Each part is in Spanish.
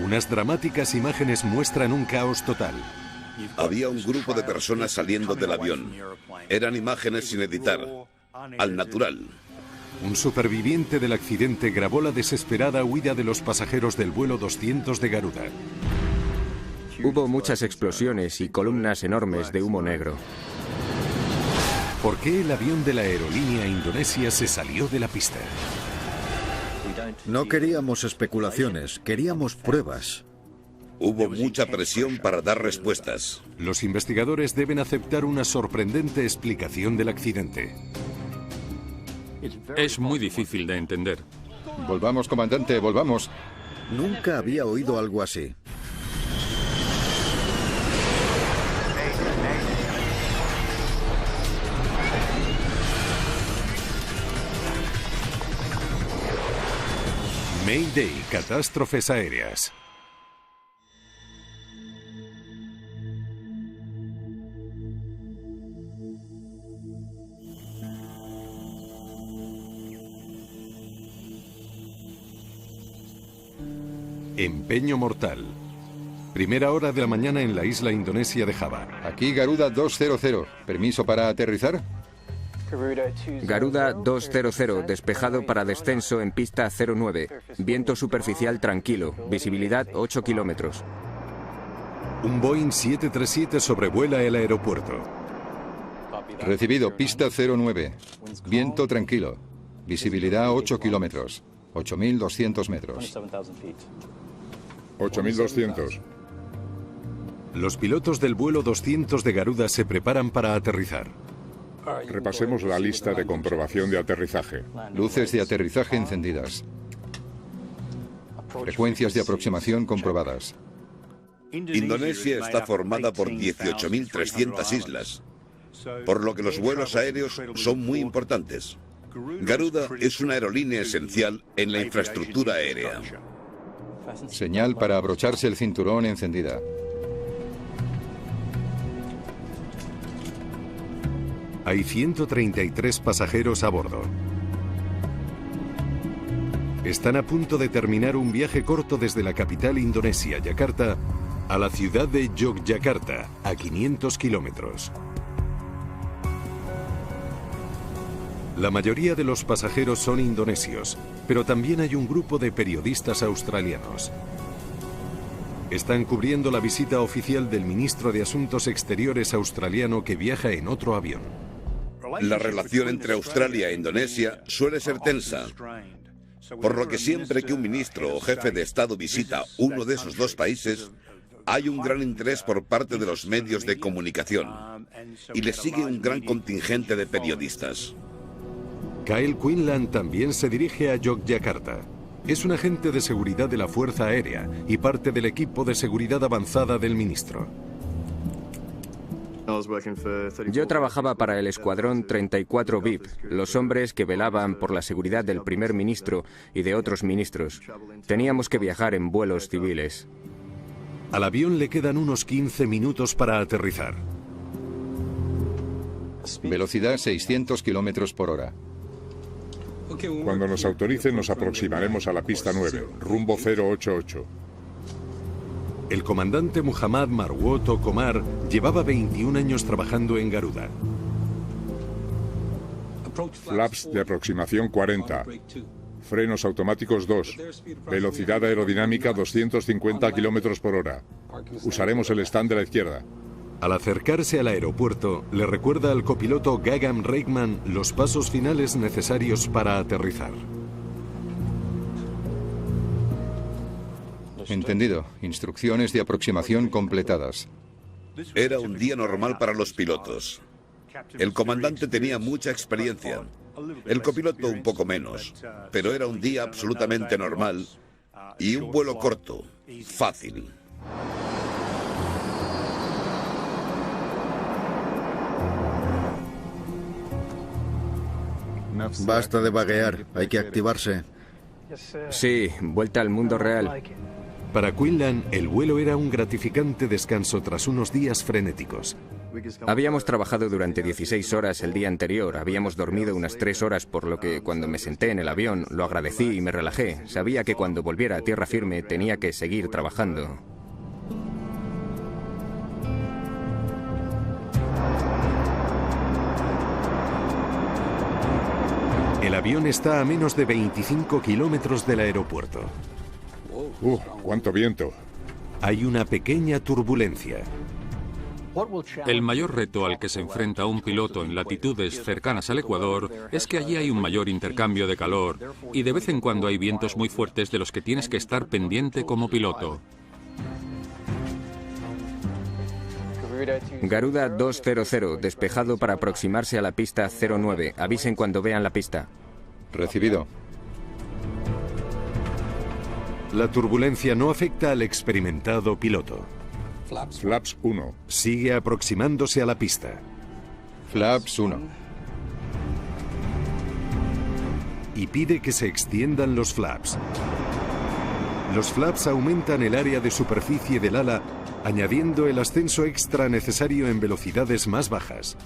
Unas dramáticas imágenes muestran un caos total. Había un grupo de personas saliendo del avión. Eran imágenes sin editar, al natural. Un superviviente del accidente grabó la desesperada huida de los pasajeros del vuelo 200 de Garuda. Hubo muchas explosiones y columnas enormes de humo negro. ¿Por qué el avión de la aerolínea indonesia se salió de la pista? No queríamos especulaciones, queríamos pruebas. Hubo mucha presión para dar respuestas. Los investigadores deben aceptar una sorprendente explicación del accidente. Es muy difícil de entender. Volvamos, comandante, volvamos. Nunca había oído algo así. Mayday, catástrofes aéreas. Empeño mortal. Primera hora de la mañana en la isla indonesia de Java. Aquí Garuda 200. ¿Permiso para aterrizar? Garuda 200, despejado para descenso en pista 09. Viento superficial tranquilo. Visibilidad 8 kilómetros. Un Boeing 737 sobrevuela el aeropuerto. Recibido, pista 09. Viento tranquilo. Visibilidad 8 kilómetros. 8.200 metros. 8.200. Los pilotos del vuelo 200 de Garuda se preparan para aterrizar. Repasemos la lista de comprobación de aterrizaje. Luces de aterrizaje encendidas. Frecuencias de aproximación comprobadas. Indonesia está formada por 18.300 islas, por lo que los vuelos aéreos son muy importantes. Garuda es una aerolínea esencial en la infraestructura aérea. Señal para abrocharse el cinturón encendida. Hay 133 pasajeros a bordo. Están a punto de terminar un viaje corto desde la capital indonesia, Yakarta, a la ciudad de Yogyakarta, a 500 kilómetros. La mayoría de los pasajeros son indonesios, pero también hay un grupo de periodistas australianos. Están cubriendo la visita oficial del ministro de Asuntos Exteriores australiano que viaja en otro avión. La relación entre Australia e Indonesia suele ser tensa, por lo que siempre que un ministro o jefe de Estado visita uno de esos dos países, hay un gran interés por parte de los medios de comunicación y le sigue un gran contingente de periodistas. Kyle Quinlan también se dirige a Yogyakarta. Es un agente de seguridad de la Fuerza Aérea y parte del equipo de seguridad avanzada del ministro. Yo trabajaba para el Escuadrón 34 VIP, los hombres que velaban por la seguridad del primer ministro y de otros ministros. Teníamos que viajar en vuelos civiles. Al avión le quedan unos 15 minutos para aterrizar. Velocidad 600 kilómetros por hora. Cuando nos autoricen nos aproximaremos a la pista 9, rumbo 088. El comandante Muhammad Marwoto Komar llevaba 21 años trabajando en Garuda. Flaps de aproximación 40. Frenos automáticos 2. Velocidad aerodinámica 250 kilómetros por hora. Usaremos el stand de la izquierda. Al acercarse al aeropuerto, le recuerda al copiloto Gagam Reikman los pasos finales necesarios para aterrizar. Entendido. Instrucciones de aproximación completadas. Era un día normal para los pilotos. El comandante tenía mucha experiencia, el copiloto un poco menos, pero era un día absolutamente normal y un vuelo corto, fácil. Basta de vaguear, hay que activarse. Sí, vuelta al mundo real. Para Quinlan, el vuelo era un gratificante descanso tras unos días frenéticos. Habíamos trabajado durante 16 horas el día anterior, habíamos dormido unas 3 horas, por lo que cuando me senté en el avión lo agradecí y me relajé. Sabía que cuando volviera a tierra firme tenía que seguir trabajando. El avión está a menos de 25 kilómetros del aeropuerto. ¡Cuánto viento! Hay una pequeña turbulencia. El mayor reto al que se enfrenta un piloto en latitudes cercanas al Ecuador es que allí hay un mayor intercambio de calor y de vez en cuando hay vientos muy fuertes de los que tienes que estar pendiente como piloto. Garuda 200, despejado para aproximarse a la pista 09. Avisen cuando vean la pista. Recibido. La turbulencia no afecta al experimentado piloto. Flaps 1. Sigue aproximándose a la pista. Flaps 1. Y pide que se extiendan los flaps. Los flaps aumentan el área de superficie del ala, añadiendo el ascenso extra necesario en velocidades más bajas.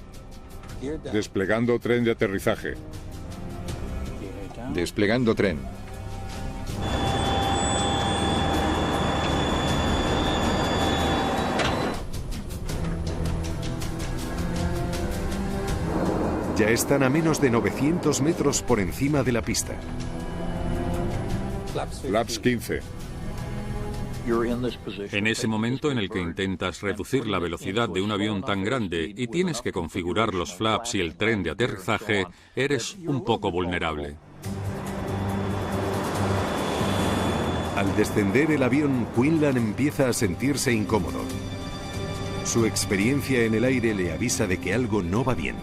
Desplegando tren de aterrizaje. Desplegando tren. Ya están a menos de 900 metros por encima de la pista. Flaps 15. En ese momento en el que intentas reducir la velocidad de un avión tan grande y tienes que configurar los flaps y el tren de aterrizaje, eres un poco vulnerable. Al descender el avión, Quinlan empieza a sentirse incómodo. Su experiencia en el aire le avisa de que algo no va bien.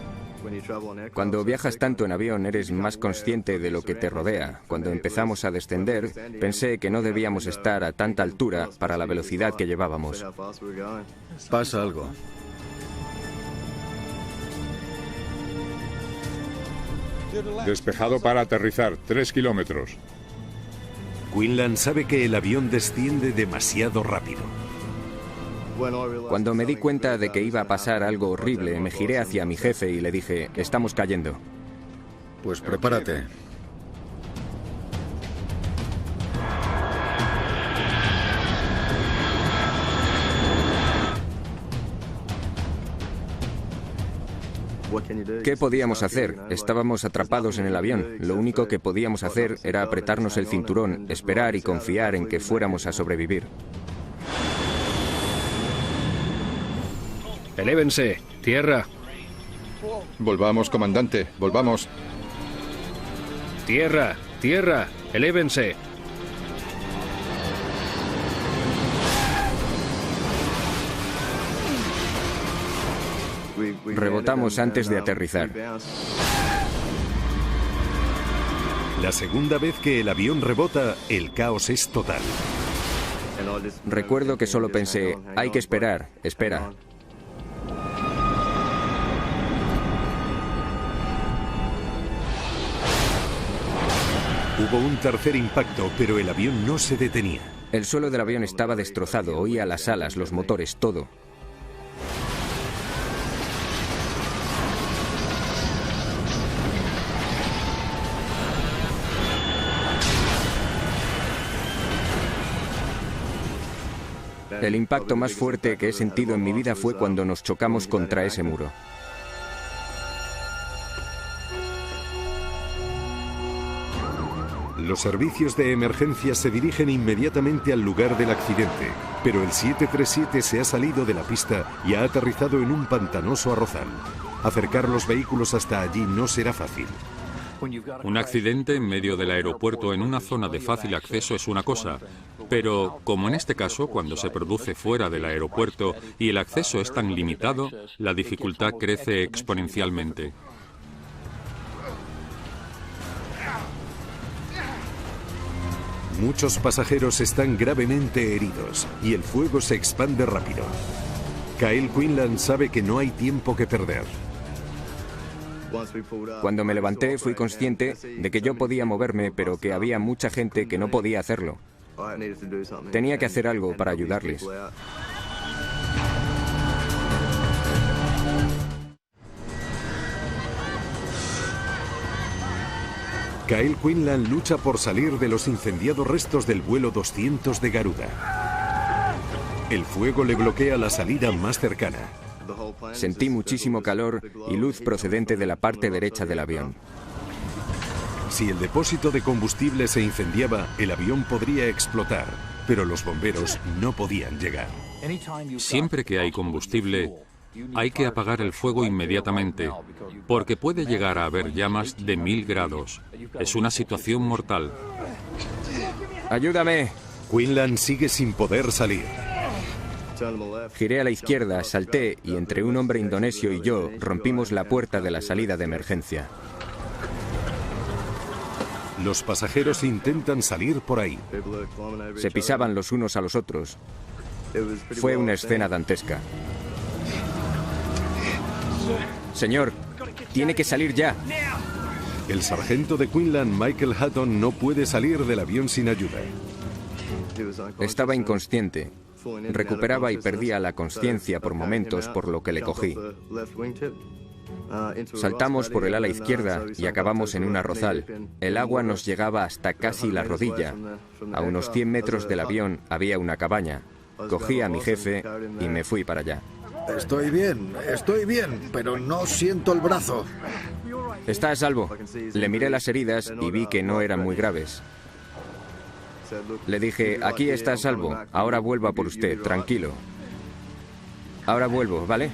Cuando viajas tanto en avión eres más consciente de lo que te rodea. Cuando empezamos a descender, pensé que no debíamos estar a tanta altura para la velocidad que llevábamos. Pasa algo. Despejado para aterrizar, 3 kilómetros. Quinlan sabe que el avión desciende demasiado rápido. Cuando me di cuenta de que iba a pasar algo horrible, me giré hacia mi jefe y le dije, estamos cayendo. Pues prepárate. ¿Qué podíamos hacer? Estábamos atrapados en el avión. Lo único que podíamos hacer era apretarnos el cinturón, esperar y confiar en que fuéramos a sobrevivir. Elévense. Tierra. Volvamos, comandante. Volvamos. Tierra. Tierra. Elévense. Rebotamos antes de aterrizar. La segunda vez que el avión rebota, el caos es total. Recuerdo que solo pensé, hay que esperar, espera. Hubo un tercer impacto, pero el avión no se detenía. El suelo del avión estaba destrozado, oía las alas, los motores, todo. El impacto más fuerte que he sentido en mi vida fue cuando nos chocamos contra ese muro. Los servicios de emergencia se dirigen inmediatamente al lugar del accidente, pero el 737 se ha salido de la pista y ha aterrizado en un pantanoso arrozal. Acercar los vehículos hasta allí no será fácil. Un accidente en medio del aeropuerto en una zona de fácil acceso es una cosa, pero como en este caso, cuando se produce fuera del aeropuerto y el acceso es tan limitado, la dificultad crece exponencialmente. Muchos pasajeros están gravemente heridos y el fuego se expande rápido. Kyle Quinlan sabe que no hay tiempo que perder. Cuando me levanté fui consciente de que yo podía moverme, pero que había mucha gente que no podía hacerlo. Tenía que hacer algo para ayudarles. Kyle Quinlan lucha por salir de los incendiados restos del vuelo 200 de Garuda. El fuego le bloquea la salida más cercana. Sentí muchísimo calor y luz procedente de la parte derecha del avión. Si el depósito de combustible se incendiaba, el avión podría explotar, pero los bomberos no podían llegar. Siempre que hay combustible, hay que apagar el fuego inmediatamente, porque puede llegar a haber llamas de 1000 grados. Es una situación mortal. ¡Ayúdame! Quinlan sigue sin poder salir. Giré a la izquierda, salté y entre un hombre indonesio y yo rompimos la puerta de la salida de emergencia. Los pasajeros intentan salir por ahí. Se pisaban los unos a los otros. Fue una escena dantesca. Señor, tiene que salir ya. El sargento de Quinlan, Michael Hutton, no puede salir del avión sin ayuda. Estaba inconsciente. Recuperaba y perdía la consciencia por momentos, por lo que le cogí. Saltamos por el ala izquierda y acabamos en un arrozal. El agua nos llegaba hasta casi la rodilla. A unos 100 metros del avión había una cabaña. Cogí a mi jefe y me fui para allá. Estoy bien, pero no siento el brazo. Está a salvo. Le miré las heridas y vi que no eran muy graves. Le dije, aquí está a salvo, ahora vuelvo a por usted, tranquilo. Ahora vuelvo, ¿vale?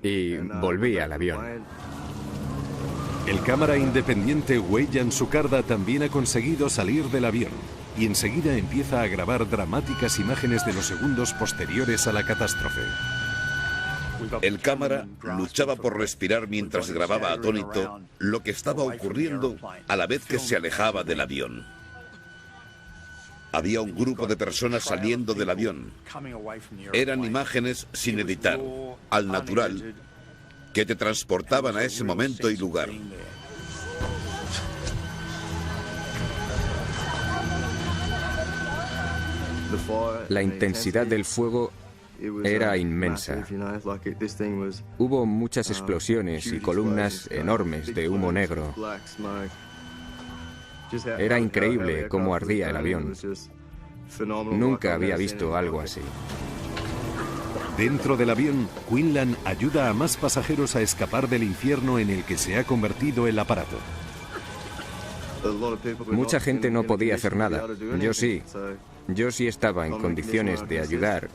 Y volví al avión. El cámara independiente Weiyan Sukarda también ha conseguido salir del avión y enseguida empieza a grabar dramáticas imágenes de los segundos posteriores a la catástrofe. El cámara luchaba por respirar mientras grababa atónito lo que estaba ocurriendo a la vez que se alejaba del avión. Había un grupo de personas saliendo del avión. Eran imágenes sin editar, al natural, que te transportaban a ese momento y lugar. La intensidad del fuego era inmensa. Hubo muchas explosiones y columnas enormes de humo negro. Era increíble cómo ardía el avión. Nunca había visto algo así. Dentro del avión, Quinlan ayuda a más pasajeros a escapar del infierno en el que se ha convertido el aparato. Mucha gente no podía hacer nada. Yo sí. Yo sí estaba en condiciones de ayudar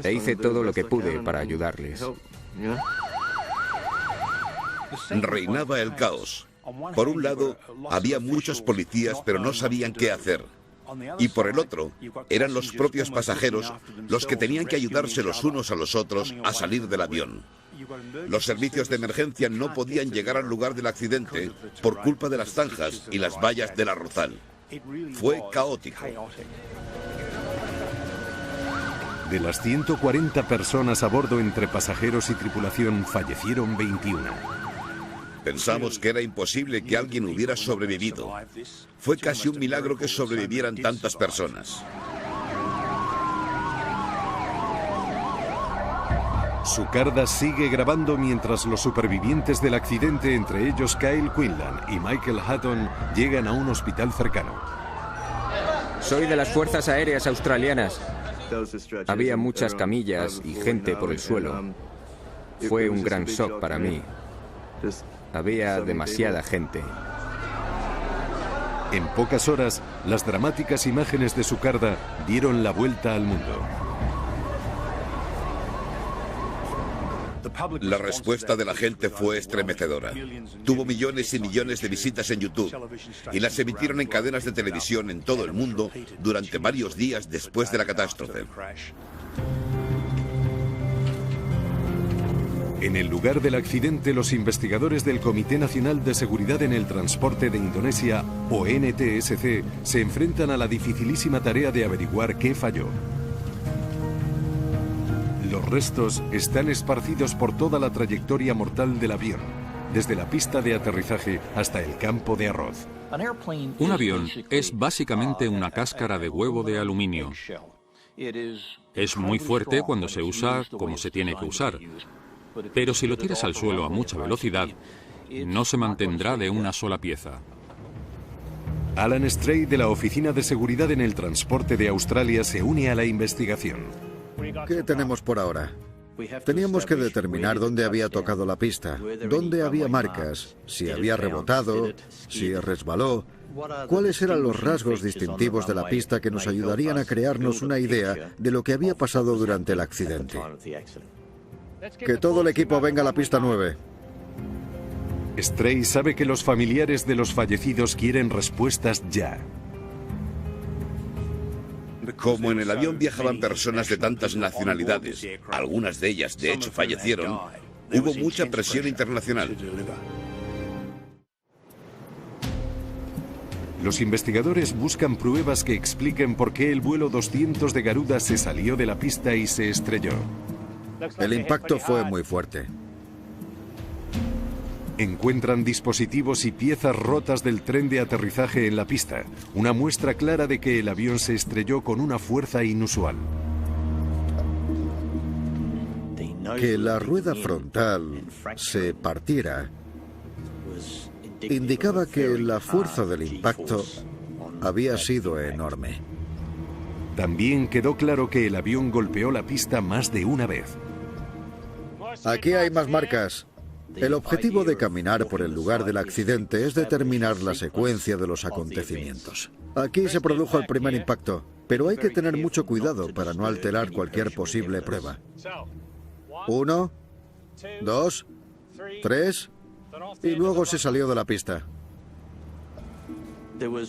e hice todo lo que pude para ayudarles. Reinaba el caos. Por un lado, había muchos policías, pero no sabían qué hacer. Y por el otro, eran los propios pasajeros los que tenían que ayudarse los unos a los otros a salir del avión. Los servicios de emergencia no podían llegar al lugar del accidente por culpa de las zanjas y las vallas del arrozal. Fue caótico. De las 140 personas a bordo entre pasajeros y tripulación, fallecieron 21. Pensamos que era imposible que alguien hubiera sobrevivido. Fue casi un milagro que sobrevivieran tantas personas. Sukarda sigue grabando mientras los supervivientes del accidente, entre ellos Kyle Quinlan y Michael Hutton, llegan a un hospital cercano. Soy de las Fuerzas Aéreas Australianas. Había muchas camillas y gente por el suelo. Fue un gran shock para mí. Había demasiada gente. En pocas horas, las dramáticas imágenes de Sukarda dieron la vuelta al mundo. La respuesta de la gente fue estremecedora. Tuvo millones y millones de visitas en YouTube y las emitieron en cadenas de televisión en todo el mundo durante varios días después de la catástrofe. En el lugar del accidente, los investigadores del Comité Nacional de Seguridad en el Transporte de Indonesia, o NTSC, se enfrentan a la dificilísima tarea de averiguar qué falló. Los restos están esparcidos por toda la trayectoria mortal del avión, desde la pista de aterrizaje hasta el campo de arroz. Un avión es básicamente una cáscara de huevo de aluminio. Es muy fuerte cuando se usa como se tiene que usar. Pero si lo tiras al suelo a mucha velocidad, no se mantendrá de una sola pieza. Alan Stray, de la Oficina de Seguridad en el Transporte de Australia, se une a la investigación. ¿Qué tenemos por ahora? Teníamos que determinar dónde había tocado la pista, dónde había marcas, si había rebotado, si resbaló, cuáles eran los rasgos distintivos de la pista que nos ayudarían a crearnos una idea de lo que había pasado durante el accidente. Que todo el equipo venga a la pista 9. Stray sabe que los familiares de los fallecidos quieren respuestas ya. Como en el avión viajaban personas de tantas nacionalidades, algunas de ellas de hecho fallecieron, hubo mucha presión internacional. Los investigadores buscan pruebas que expliquen por qué el vuelo 200 de Garuda se salió de la pista y se estrelló. El impacto fue muy fuerte. Encuentran dispositivos y piezas rotas del tren de aterrizaje en la pista, una muestra clara de que el avión se estrelló con una fuerza inusual. Que la rueda frontal se partiera indicaba que la fuerza del impacto había sido enorme. También quedó claro que el avión golpeó la pista más de una vez. Aquí hay más marcas. El objetivo de caminar por el lugar del accidente es determinar la secuencia de los acontecimientos. Aquí se produjo el primer impacto, pero hay que tener mucho cuidado para no alterar cualquier posible prueba. 1, 2, 3, y luego se salió de la pista.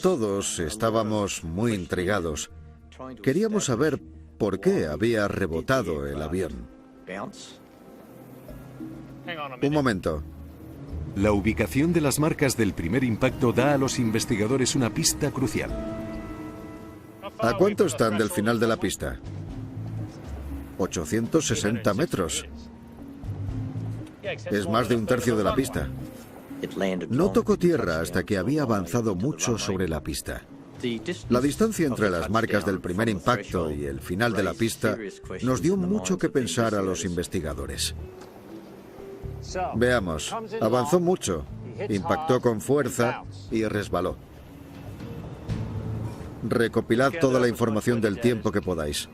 Todos estábamos muy intrigados. Queríamos saber por qué había rebotado el avión. Un momento. La ubicación de las marcas del primer impacto da a los investigadores una pista crucial. ¿A cuánto están del final de la pista? 860 metros. Es más de un tercio de la pista. No tocó tierra hasta que había avanzado mucho sobre la pista. La distancia entre las marcas del primer impacto y el final de la pista nos dio mucho que pensar a los investigadores. Veamos, avanzó mucho, impactó con fuerza y resbaló. Recopilad toda la información del tiempo que podáis.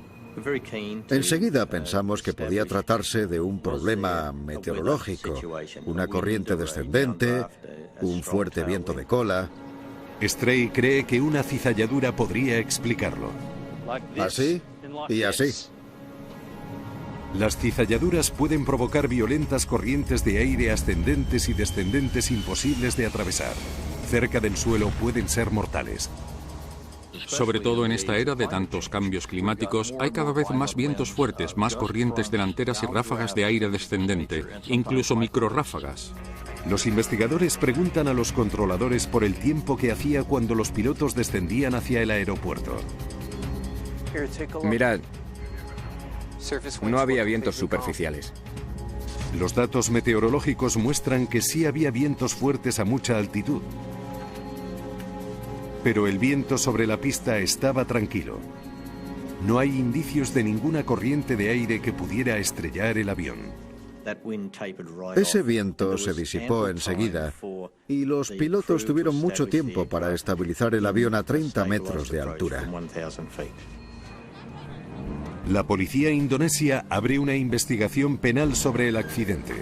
Enseguida pensamos que podía tratarse de un problema meteorológico, una corriente descendente, un fuerte viento de cola. Stray cree que una cizalladura podría explicarlo. Así y así. Las cizalladuras pueden provocar violentas corrientes de aire ascendentes y descendentes imposibles de atravesar. Cerca del suelo pueden ser mortales. Sobre todo en esta era de tantos cambios climáticos, hay cada vez más vientos fuertes, más corrientes delanteras y ráfagas de aire descendente, incluso microrráfagas. Los investigadores preguntan a los controladores por el tiempo que hacía cuando los pilotos descendían hacia el aeropuerto. Mirad, no había vientos superficiales. Los datos meteorológicos muestran que sí había vientos fuertes a mucha altitud. Pero el viento sobre la pista estaba tranquilo. No hay indicios de ninguna corriente de aire que pudiera estrellar el avión. Ese viento se disipó enseguida y los pilotos tuvieron mucho tiempo para estabilizar el avión a 30 metros de altura. La policía indonesia abre una investigación penal sobre el accidente.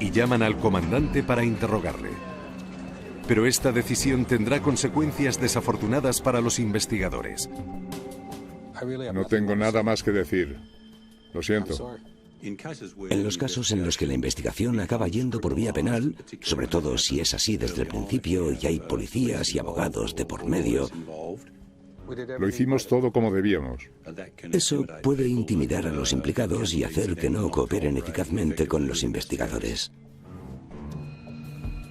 Y llaman al comandante para interrogarle. Pero esta decisión tendrá consecuencias desafortunadas para los investigadores. No tengo nada más que decir. Lo siento. En los casos en los que la investigación acaba yendo por vía penal, sobre todo si es así desde el principio y hay policías y abogados de por medio, Lo hicimos todo como debíamos. eso puede intimidar a los implicados y hacer que no cooperen eficazmente con los investigadores.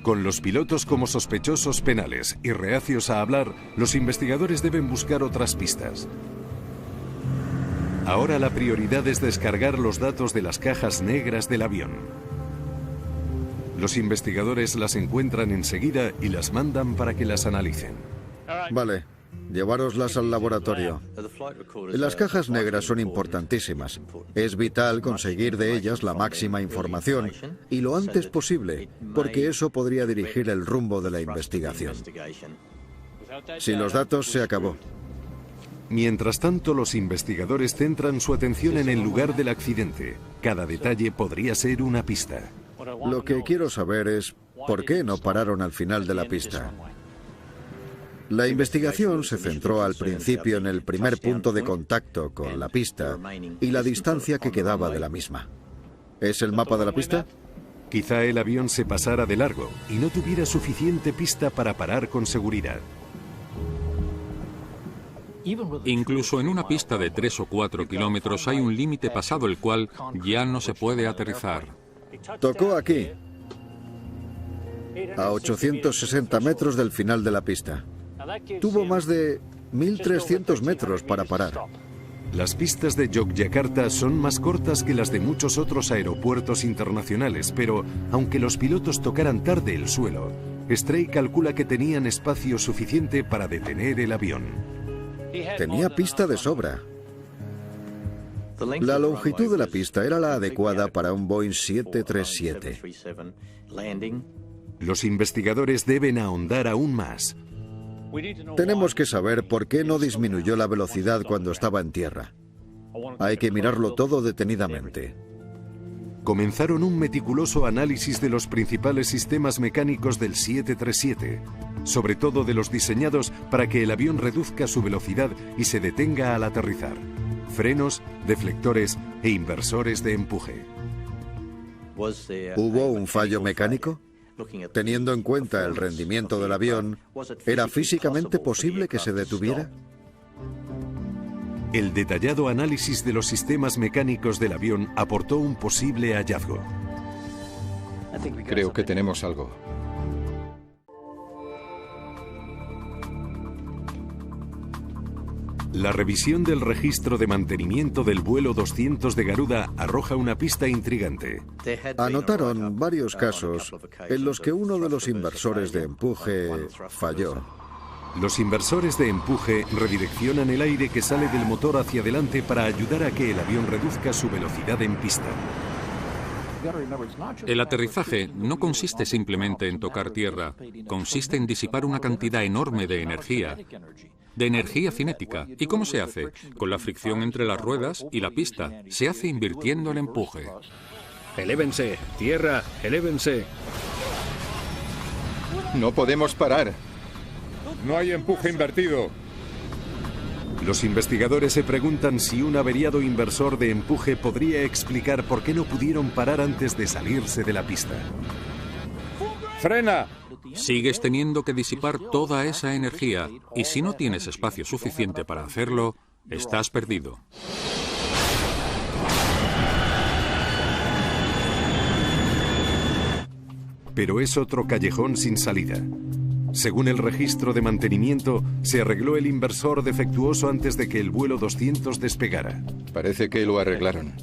Con los pilotos como sospechosos penales y reacios a hablar, los investigadores deben buscar otras pistas. Ahora la prioridad es descargar los datos de las cajas negras del avión. Los investigadores las encuentran enseguida y las mandan para que las analicen. Vale, Llevároslas al laboratorio. Las cajas negras son importantísimas. Es vital conseguir de ellas la máxima información y lo antes posible, porque eso podría dirigir el rumbo de la investigación. Sin los datos, se acabó. Mientras tanto, los investigadores centran su atención en el lugar del accidente. Cada detalle podría ser una pista. Lo que quiero saber es por qué no pararon al final de la pista. La investigación se centró al principio en el primer punto de contacto con la pista y la distancia que quedaba de la misma. ¿Es el mapa de la pista? Quizá el avión se pasara de largo y no tuviera suficiente pista para parar con seguridad. Incluso en una pista de 3 o 4 kilómetros hay un límite pasado el cual ya no se puede aterrizar. Tocó aquí, a 860 metros del final de la pista. Tuvo más de 1.300 metros para parar. Las pistas de Yogyakarta son más cortas que las de muchos otros aeropuertos internacionales, pero aunque los pilotos tocaran tarde el suelo, Stray calcula que tenían espacio suficiente para detener el avión. Tenía pista de sobra. La longitud de la pista era la adecuada para un Boeing 737. Los investigadores deben ahondar aún más. Tenemos que saber por qué no disminuyó la velocidad cuando estaba en tierra. Hay que mirarlo todo detenidamente. Comenzaron un meticuloso análisis de los principales sistemas mecánicos del 737, sobre todo de los diseñados para que el avión reduzca su velocidad y se detenga al aterrizar: frenos, deflectores e inversores de empuje. ¿Hubo un fallo mecánico? Teniendo en cuenta el rendimiento del avión, ¿era físicamente posible que se detuviera? El detallado análisis de los sistemas mecánicos del avión aportó un posible hallazgo. Creo que tenemos algo. La revisión del registro de mantenimiento del vuelo 200 de Garuda arroja una pista intrigante. Anotaron varios casos en los que uno de los inversores de empuje falló. Los inversores de empuje redireccionan el aire que sale del motor hacia adelante para ayudar a que el avión reduzca su velocidad en pista. El aterrizaje no consiste simplemente en tocar tierra, consiste en disipar una cantidad enorme de energía cinética. ¿Y cómo se hace? Con la fricción entre las ruedas y la pista. Se hace invirtiendo el empuje. Elévense, tierra, elévense. No podemos parar. No hay empuje invertido. Los investigadores se preguntan si un averiado inversor de empuje podría explicar por qué no pudieron parar antes de salirse de la pista. ¡Frena! Sigues teniendo que disipar toda esa energía y si no tienes espacio suficiente para hacerlo, estás perdido. Pero es otro callejón sin salida. Según el registro de mantenimiento, se arregló el inversor defectuoso antes de que el vuelo 200 despegara. Parece que lo arreglaron.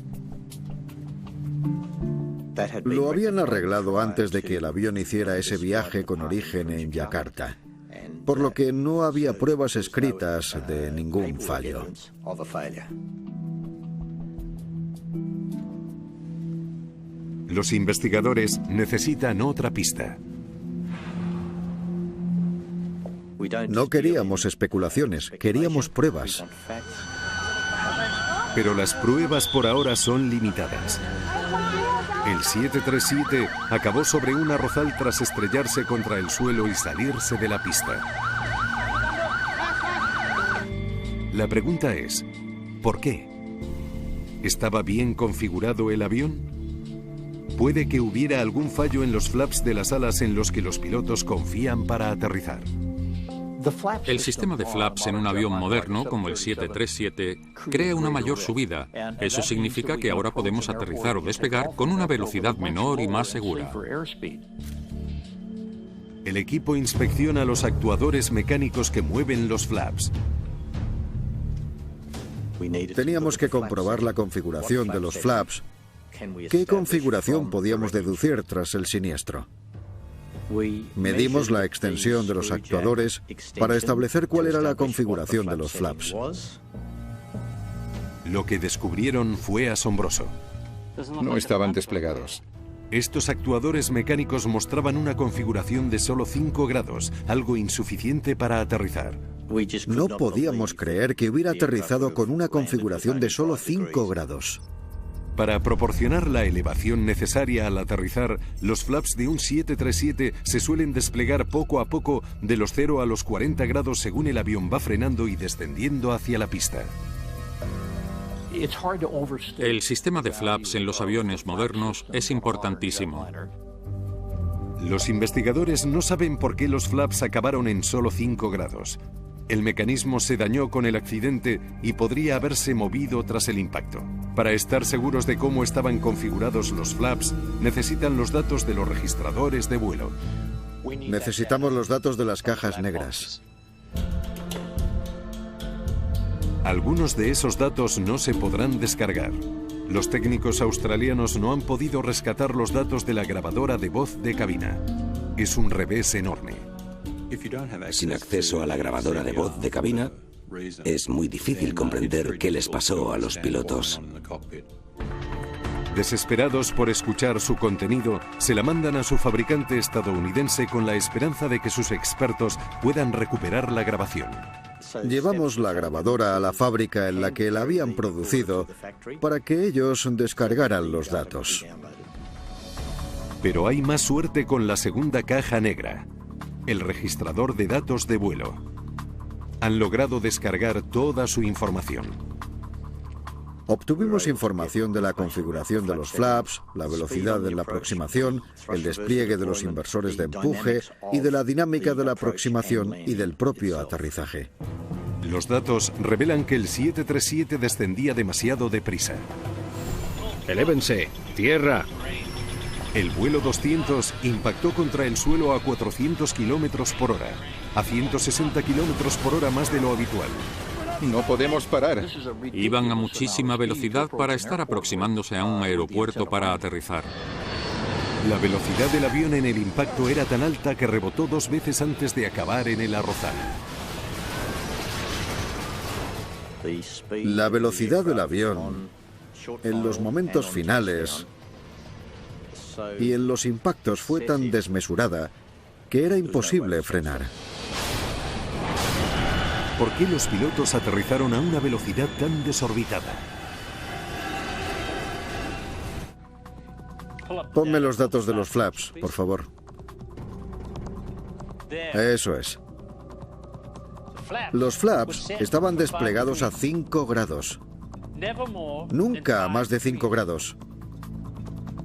Lo habían arreglado antes de que el avión hiciera ese viaje con origen en Yakarta, por lo que no había pruebas escritas de ningún fallo. Los investigadores necesitan otra pista. No queríamos especulaciones, queríamos pruebas. Pero las pruebas por ahora son limitadas. El 737 acabó sobre un arrozal tras estrellarse contra el suelo y salirse de la pista. La pregunta es, ¿por qué? ¿Estaba bien configurado el avión? Puede que hubiera algún fallo en los flaps de las alas en los que los pilotos confían para aterrizar. El sistema de flaps en un avión moderno, como el 737, crea una mayor subida. Eso significa que ahora podemos aterrizar o despegar con una velocidad menor y más segura. El equipo inspecciona los actuadores mecánicos que mueven los flaps. Teníamos que comprobar la configuración de los flaps. ¿Qué configuración podíamos deducir tras el siniestro? Medimos la extensión de los actuadores para establecer cuál era la configuración de los flaps. Lo que descubrieron fue asombroso. No estaban desplegados. Estos actuadores mecánicos mostraban una configuración de solo 5 grados, algo insuficiente para aterrizar. No podíamos creer que hubiera aterrizado con una configuración de solo 5 grados. Para proporcionar la elevación necesaria al aterrizar, los flaps de un 737 se suelen desplegar poco a poco de los 0 a los 40 grados según el avión va frenando y descendiendo hacia la pista. El sistema de flaps en los aviones modernos es importantísimo. Los investigadores no saben por qué los flaps acabaron en solo 5 grados. El mecanismo se dañó con el accidente y podría haberse movido tras el impacto. Para estar seguros de cómo estaban configurados los flaps, necesitan los datos de los registradores de vuelo. Necesitamos los datos de las cajas negras. Algunos de esos datos no se podrán descargar. Los técnicos australianos no han podido rescatar los datos de la grabadora de voz de cabina. Es un revés enorme. Sin acceso a la grabadora de voz de cabina, es muy difícil comprender qué les pasó a los pilotos. Desesperados por escuchar su contenido, se la mandan a su fabricante estadounidense con la esperanza de que sus expertos puedan recuperar la grabación. Llevamos la grabadora a la fábrica en la que la habían producido para que ellos descargaran los datos. Pero hay más suerte con la segunda caja negra, el registrador de datos de vuelo. Han logrado descargar toda su información. Obtuvimos información de la configuración de los flaps, la velocidad de la aproximación, el despliegue de los inversores de empuje y de la dinámica de la aproximación y del propio aterrizaje. Los datos revelan que el 737 descendía demasiado deprisa. Elévense, tierra. El vuelo 200 impactó contra el suelo a 400 kilómetros por hora, a 160 kilómetros por hora más de lo habitual. No podemos parar. Iban a muchísima velocidad para estar aproximándose a un aeropuerto para aterrizar. La velocidad del avión en el impacto era tan alta que rebotó 2 veces antes de acabar en el arrozal. La velocidad del avión en los momentos finales y en los impactos fue tan desmesurada que era imposible frenar. ¿Por qué los pilotos aterrizaron a una velocidad tan desorbitada? Ponme los datos de los flaps, por favor. Eso es. Los flaps estaban desplegados a 5 grados. Nunca a más de 5 grados.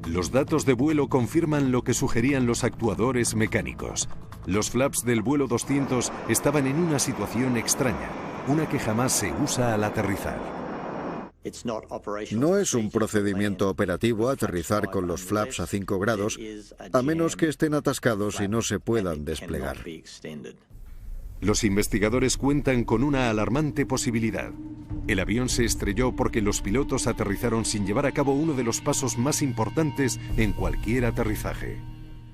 Los datos de vuelo confirman lo que sugerían los actuadores mecánicos. Los flaps del vuelo 200 estaban en una situación extraña, una que jamás se usa al aterrizar. No es un procedimiento operativo aterrizar con los flaps a 5 grados, a menos que estén atascados y no se puedan desplegar. Los investigadores cuentan con una alarmante posibilidad. El avión se estrelló porque los pilotos aterrizaron sin llevar a cabo uno de los pasos más importantes en cualquier aterrizaje.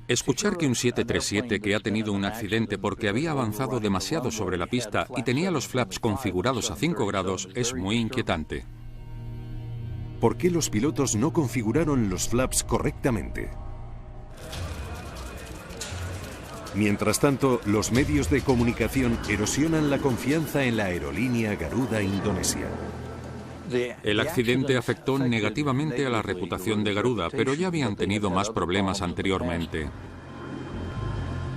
Escuchar que un 737 que ha tenido un accidente porque había avanzado demasiado sobre la pista y tenía los flaps configurados a 5 grados es muy inquietante. ¿Por qué los pilotos no configuraron los flaps correctamente? Mientras tanto, los medios de comunicación erosionan la confianza en la aerolínea Garuda Indonesia. El accidente afectó negativamente a la reputación de Garuda, pero ya habían tenido más problemas anteriormente.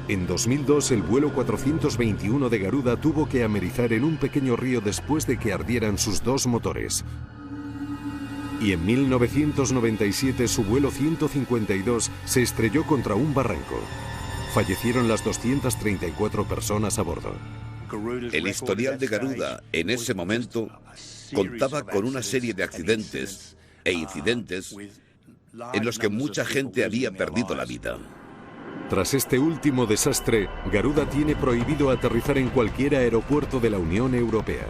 En 2002, el vuelo 421 de Garuda tuvo que amerizar en un pequeño río después de que ardieran sus 2 motores. Y en 1997, su vuelo 152 se estrelló contra un barranco. Fallecieron las 234 personas a bordo. El historial de Garuda en ese momento contaba con una serie de accidentes e incidentes en los que mucha gente había perdido la vida. Tras este último desastre, Garuda tiene prohibido aterrizar en cualquier aeropuerto de la Unión Europea.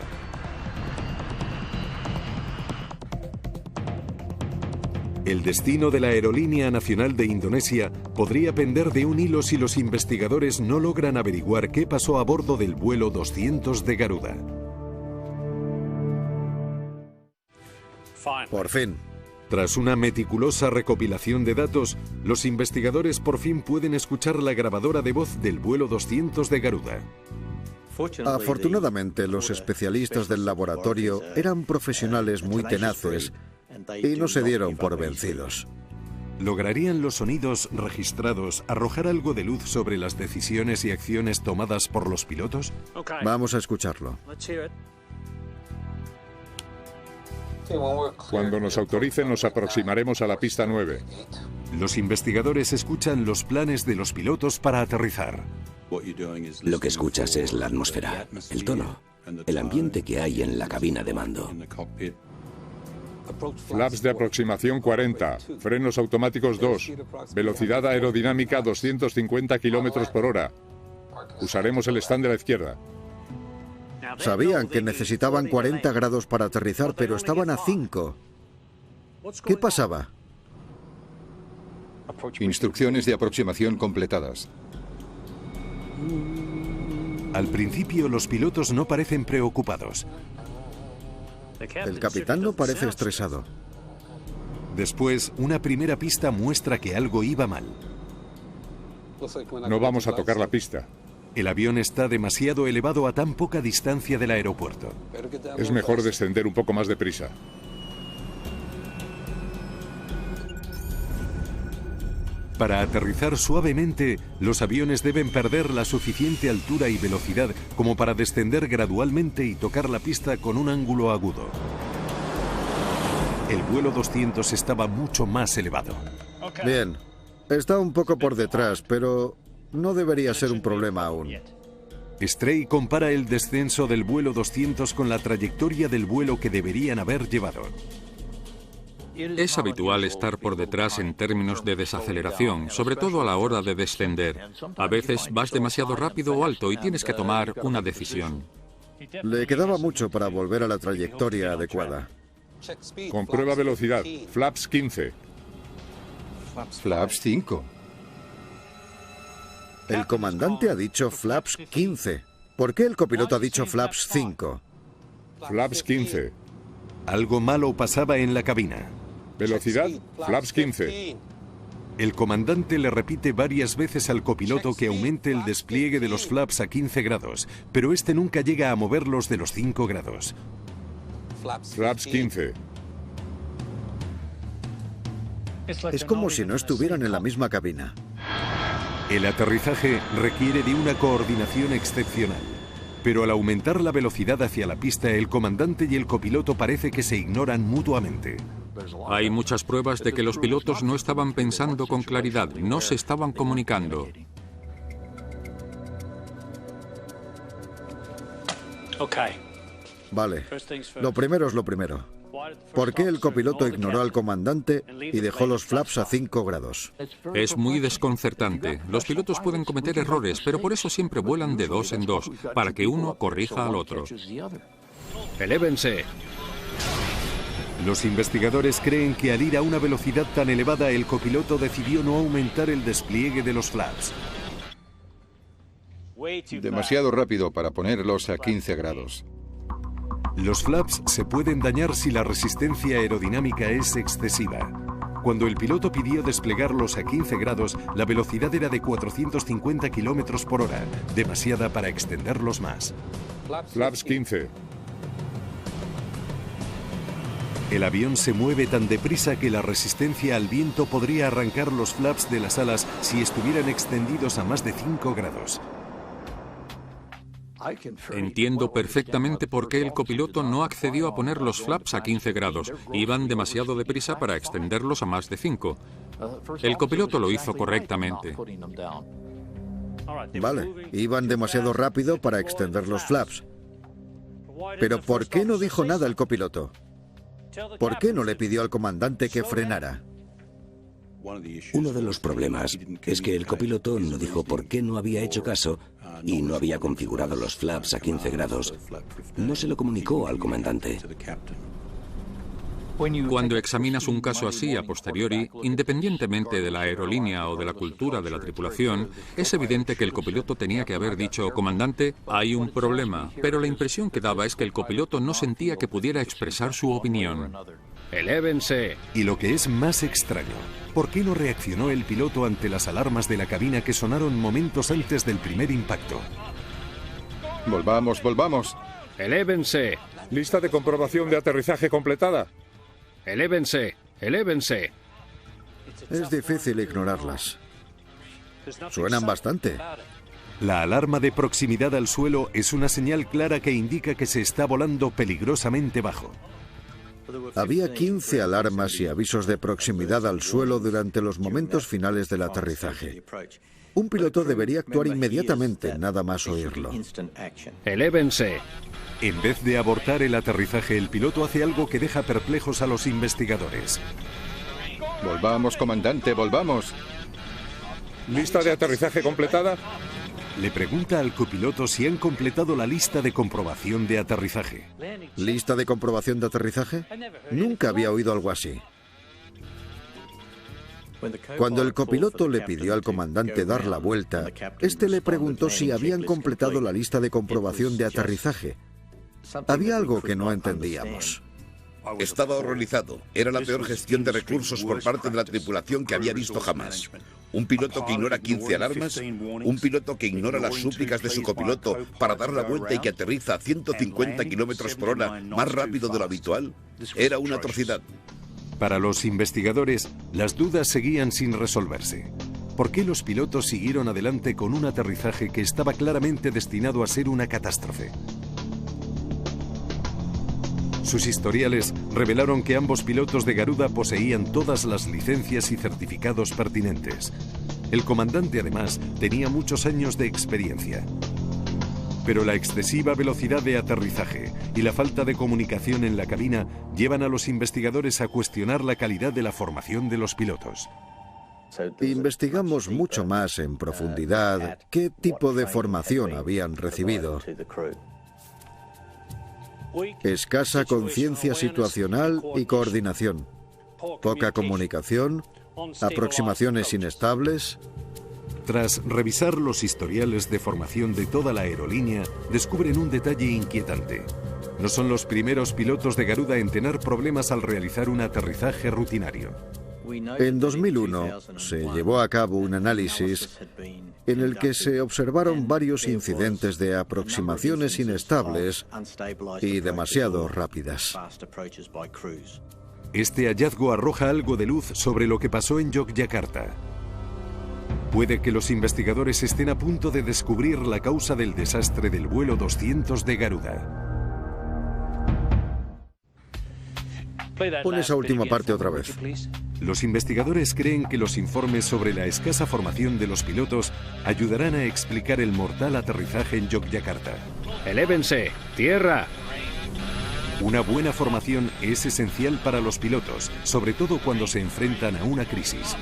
El destino de la Aerolínea Nacional de Indonesia podría pender de un hilo si los investigadores no logran averiguar qué pasó a bordo del vuelo 200 de Garuda. Por fin. Tras una meticulosa recopilación de datos, los investigadores por fin pueden escuchar la grabadora de voz del vuelo 200 de Garuda. Afortunadamente, los especialistas del laboratorio eran profesionales muy tenaces y no se dieron por vencidos. ¿Lograrían los sonidos registrados arrojar algo de luz sobre las decisiones y acciones tomadas por los pilotos? Vamos a escucharlo. Cuando nos autoricen, nos aproximaremos a la pista 9. Los investigadores escuchan los planes de los pilotos para aterrizar. Lo que escuchas es la atmósfera, el tono, el ambiente que hay en la cabina de mando. Flaps de aproximación 40, frenos automáticos 2, velocidad aerodinámica 250 km por hora. Usaremos el stand de la izquierda. Sabían que necesitaban 40 grados para aterrizar, pero estaban a 5. ¿Qué pasaba? Instrucciones de aproximación completadas. Al principio, los pilotos no parecen preocupados. El capitán no parece estresado. Después, una primera pista muestra que algo iba mal. No vamos a tocar la pista. El avión está demasiado elevado a tan poca distancia del aeropuerto. Es mejor descender un poco más deprisa. Para aterrizar suavemente, los aviones deben perder la suficiente altura y velocidad como para descender gradualmente y tocar la pista con un ángulo agudo. El vuelo 200 estaba mucho más elevado. Bien, está un poco por detrás, pero no debería ser un problema aún. Stray compara el descenso del vuelo 200 con la trayectoria del vuelo que deberían haber llevado. Es habitual estar por detrás en términos de desaceleración, sobre todo a la hora de descender. A veces vas demasiado rápido o alto y tienes que tomar una decisión. Le quedaba mucho para volver a la trayectoria adecuada. Comprueba velocidad. Flaps 15. Flaps 5. El comandante ha dicho flaps 15. ¿Por qué el copiloto ha dicho flaps 5? Flaps 15. Algo malo pasaba en la cabina. Velocidad, flaps 15. El comandante le repite varias veces al copiloto que aumente el despliegue de los flaps a 15 grados, pero este nunca llega a moverlos de los 5 grados. Flaps 15. Es como si no estuvieran en la misma cabina. El aterrizaje requiere de una coordinación excepcional, pero al aumentar la velocidad hacia la pista, el comandante y el copiloto parece que se ignoran mutuamente. Hay muchas pruebas de que los pilotos no estaban pensando con claridad, no se estaban comunicando. Vale, lo primero es lo primero. ¿Por qué el copiloto ignoró al comandante y dejó los flaps a 5 grados? Es muy desconcertante. Los pilotos pueden cometer errores, pero por eso siempre vuelan de dos en dos, para que uno corrija al otro. Elévense. Los investigadores creen que al ir a una velocidad tan elevada, el copiloto decidió no aumentar el despliegue de los flaps. Demasiado rápido para ponerlos a 15 grados. Los flaps se pueden dañar si la resistencia aerodinámica es excesiva. Cuando el piloto pidió desplegarlos a 15 grados, la velocidad era de 450 km por hora, demasiada para extenderlos más. Flaps 15. El avión se mueve tan deprisa que la resistencia al viento podría arrancar los flaps de las alas si estuvieran extendidos a más de 5 grados. Entiendo perfectamente por qué el copiloto no accedió a poner los flaps a 15 grados. Iban demasiado deprisa para extenderlos a más de 5. El copiloto lo hizo correctamente. Vale, iban demasiado rápido para extender los flaps. Pero ¿por qué no dijo nada el copiloto? ¿Por qué no le pidió al comandante que frenara? Uno de los problemas es que el copiloto no dijo por qué no había hecho caso y no había configurado los flaps a 15 grados. No se lo comunicó al comandante. Cuando examinas un caso así a posteriori, independientemente de la aerolínea o de la cultura de la tripulación, es evidente que el copiloto tenía que haber dicho: comandante, hay un problema, pero la impresión que daba es que el copiloto no sentía que pudiera expresar su opinión. Elévense. Y lo que es más extraño, ¿por qué no reaccionó el piloto ante las alarmas de la cabina que sonaron momentos antes del primer impacto? Volvamos, volvamos. Elévense. Lista de comprobación de aterrizaje completada. Elévense. Elévense. Es difícil ignorarlas. Suenan bastante. La alarma de proximidad al suelo es una señal clara que indica que se está volando peligrosamente bajo. Había 15 alarmas y avisos de proximidad al suelo durante los momentos finales del aterrizaje. Un piloto debería actuar inmediatamente, nada más oírlo. Elévense. En vez de abortar el aterrizaje, el piloto hace algo que deja perplejos a los investigadores. Volvamos, comandante, volvamos. ¿Lista de aterrizaje completada? Le pregunta al copiloto si han completado la lista de comprobación de aterrizaje. ¿Lista de comprobación de aterrizaje? Nunca había oído algo así. Cuando el copiloto le pidió al comandante dar la vuelta, este le preguntó si habían completado la lista de comprobación de aterrizaje. Había algo que no entendíamos. Estaba horrorizado. Era la peor gestión de recursos por parte de la tripulación que había visto jamás. Un piloto que ignora 15 alarmas, un piloto que ignora las súplicas de su copiloto para dar la vuelta y que aterriza a 150 kilómetros por hora más rápido de lo habitual. Era una atrocidad. Para los investigadores, las dudas seguían sin resolverse. ¿Por qué los pilotos siguieron adelante con un aterrizaje que estaba claramente destinado a ser una catástrofe? Sus historiales revelaron que ambos pilotos de Garuda poseían todas las licencias y certificados pertinentes. El comandante, además, tenía muchos años de experiencia. Pero la excesiva velocidad de aterrizaje y la falta de comunicación en la cabina llevan a los investigadores a cuestionar la calidad de la formación de los pilotos. Investigamos mucho más en profundidad qué tipo de formación habían recibido. Escasa conciencia situacional y coordinación. Poca comunicación. Aproximaciones inestables. Tras revisar los historiales de formación de toda la aerolínea, descubren un detalle inquietante. No son los primeros pilotos de Garuda en tener problemas al realizar un aterrizaje rutinario. En 2001 se llevó a cabo un análisis en el que se observaron varios incidentes de aproximaciones inestables y demasiado rápidas. Este hallazgo arroja algo de luz sobre lo que pasó en Yogyakarta. Puede que los investigadores estén a punto de descubrir la causa del desastre del vuelo 200 de Garuda. Pon esa última parte otra vez. Los investigadores creen que los informes sobre la escasa formación de los pilotos ayudarán a explicar el mortal aterrizaje en Yogyakarta. Elévense. Tierra. Una buena formación es esencial para los pilotos, sobre todo cuando se enfrentan a una crisis.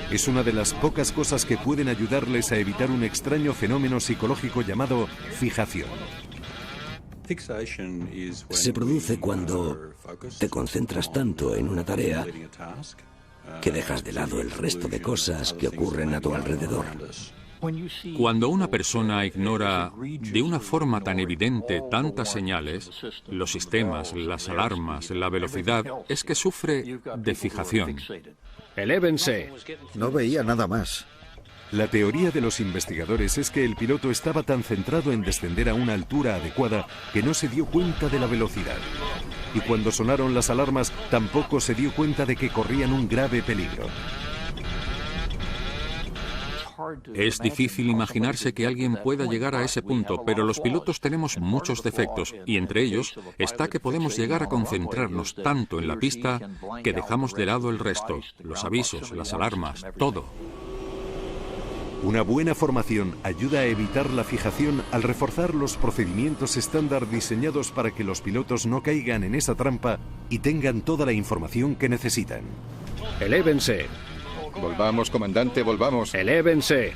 Es una de las pocas cosas que pueden ayudarles a evitar un extraño fenómeno psicológico llamado fijación. Se produce cuando te concentras tanto en una tarea que dejas de lado el resto de cosas que ocurren a tu alrededor. Cuando una persona ignora de una forma tan evidente tantas señales, los sistemas, las alarmas, la velocidad, es que sufre de fijación. Elévense. No veía nada más. La teoría de los investigadores es que el piloto estaba tan centrado en descender a una altura adecuada que no se dio cuenta de la velocidad. Y cuando sonaron las alarmas, tampoco se dio cuenta de que corrían un grave peligro. Es difícil imaginarse que alguien pueda llegar a ese punto, pero los pilotos tenemos muchos defectos, y entre ellos está que podemos llegar a concentrarnos tanto en la pista que dejamos de lado el resto, los avisos, las alarmas, todo. Una buena formación ayuda a evitar la fijación al reforzar los procedimientos estándar diseñados para que los pilotos no caigan en esa trampa y tengan toda la información que necesitan. Elévense. Volvamos, comandante, volvamos. Elévense.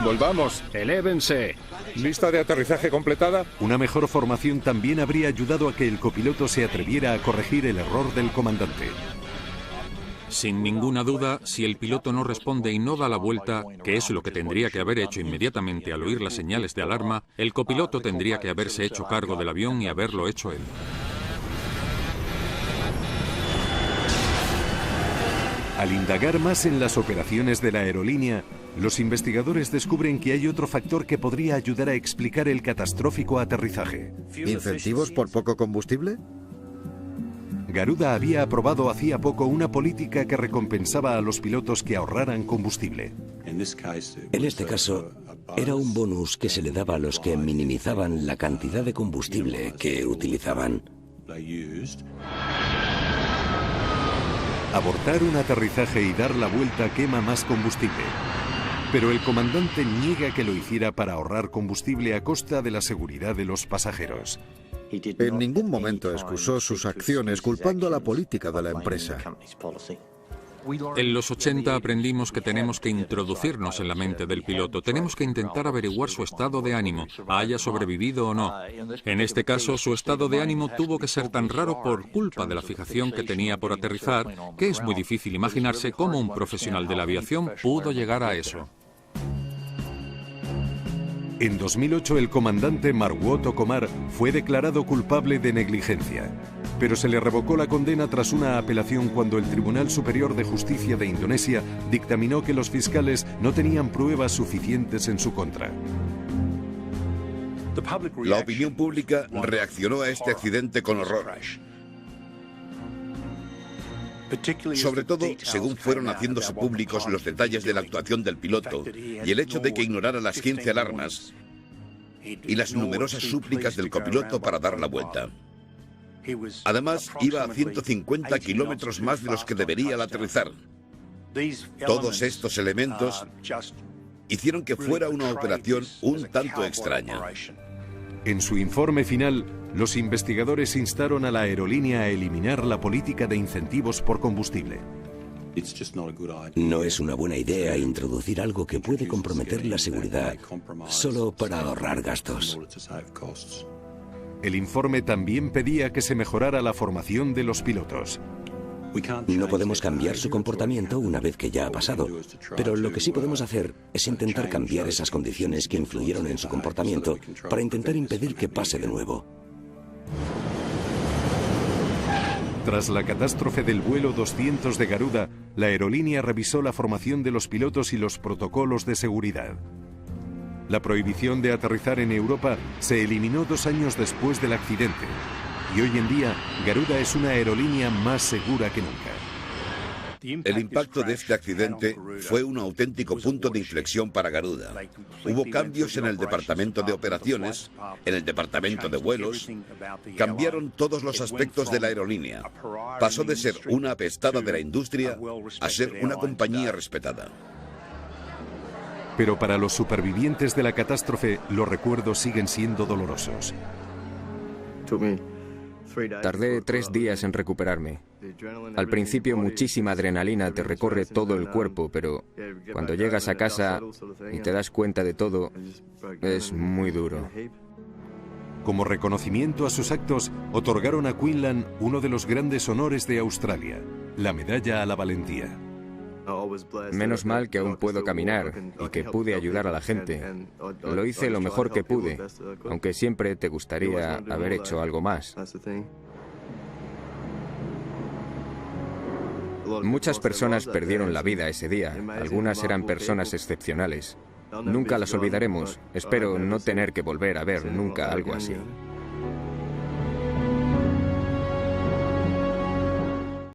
Volvamos. Elévense. ¿Lista de aterrizaje completada? Una mejor formación también habría ayudado a que el copiloto se atreviera a corregir el error del comandante. Sin ninguna duda, si el piloto no responde y no da la vuelta, que es lo que tendría que haber hecho inmediatamente al oír las señales de alarma, el copiloto tendría que haberse hecho cargo del avión y haberlo hecho él. Al indagar más en las operaciones de la aerolínea, los investigadores descubren que hay otro factor que podría ayudar a explicar el catastrófico aterrizaje. ¿Incentivos por poco combustible? Garuda había aprobado hacía poco una política que recompensaba a los pilotos que ahorraran combustible. En este caso, era un bonus que se le daba a los que minimizaban la cantidad de combustible que utilizaban. Abortar un aterrizaje y dar la vuelta quema más combustible. Pero el comandante niega que lo hiciera para ahorrar combustible a costa de la seguridad de los pasajeros. En ningún momento excusó sus acciones culpando a la política de la empresa. En los 80 aprendimos que tenemos que introducirnos en la mente del piloto. Tenemos que intentar averiguar su estado de ánimo, haya sobrevivido o no. En este caso, su estado de ánimo tuvo que ser tan raro por culpa de la fijación que tenía por aterrizar, que es muy difícil imaginarse cómo un profesional de la aviación pudo llegar a eso. En 2008 el comandante Marwot Okomar fue declarado culpable de negligencia, pero se le revocó la condena tras una apelación cuando el Tribunal Superior de Justicia de Indonesia dictaminó que los fiscales no tenían pruebas suficientes en su contra. La opinión pública reaccionó a este accidente con horror. Sobre todo, según fueron haciéndose públicos los detalles de la actuación del piloto y el hecho de que ignorara las 15 alarmas y las numerosas súplicas del copiloto para dar la vuelta. Además, iba a 150 kilómetros más de los que debería al aterrizar. Todos estos elementos hicieron que fuera una operación un tanto extraña. En su informe final, los investigadores instaron a la aerolínea a eliminar la política de incentivos por combustible. No es una buena idea introducir algo que puede comprometer la seguridad solo para ahorrar gastos. El informe también pedía que se mejorara la formación de los pilotos. No podemos cambiar su comportamiento una vez que ya ha pasado, pero lo que sí podemos hacer es intentar cambiar esas condiciones que influyeron en su comportamiento para intentar impedir que pase de nuevo. Tras la catástrofe del vuelo 200 de Garuda, la aerolínea revisó la formación de los pilotos y los protocolos de seguridad. La prohibición de aterrizar en Europa se eliminó 2 años después del accidente. Y hoy en día, Garuda es una aerolínea más segura que nunca. El impacto de este accidente fue un auténtico punto de inflexión para Garuda. Hubo cambios en el departamento de operaciones, en el departamento de vuelos. Cambiaron todos los aspectos de la aerolínea. Pasó de ser una apestada de la industria a ser una compañía respetada. Pero para los supervivientes de la catástrofe, los recuerdos siguen siendo dolorosos. Tardé 3 días en recuperarme. Al principio muchísima adrenalina te recorre todo el cuerpo, pero cuando llegas a casa y te das cuenta de todo, es muy duro. Como reconocimiento a sus actos, otorgaron a Quinlan uno de los grandes honores de Australia, la Medalla a la Valentía. Menos mal que aún puedo caminar y que pude ayudar a la gente. Lo hice lo mejor que pude, aunque siempre te gustaría haber hecho algo más. Muchas personas perdieron la vida ese día. Algunas eran personas excepcionales. Nunca las olvidaremos. Espero no tener que volver a ver nunca algo así.